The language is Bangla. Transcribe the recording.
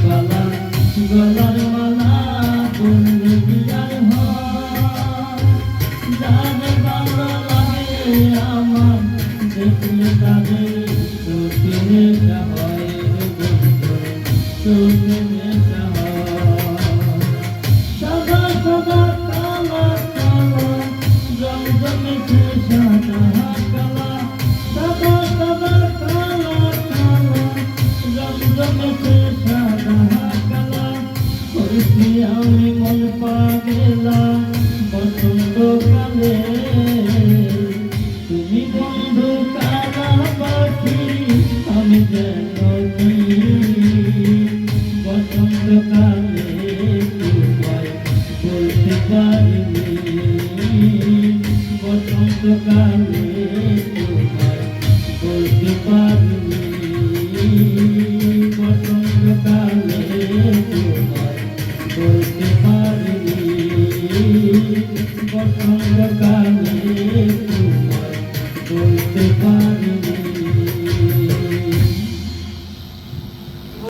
গলা গলার মালা পড়লে বিয়ার হয় যারে ভালো লাগে আমার দেখলে তাদের চোখে নেশা হয় বন্ধু চোখে নেশা হয় সাদা সাদা কালা কালা জমজমেছে সাদা কালা সাদা সাদা কালা কালা জমজমেছে সাদা কালা হইছি আমি মন পাগলা বসন্তকালে তুমি বন্ধু কালা পাখি আমি যেন কি বসন্তকালে তোমায় বলতে পারিনি বসন্তকালে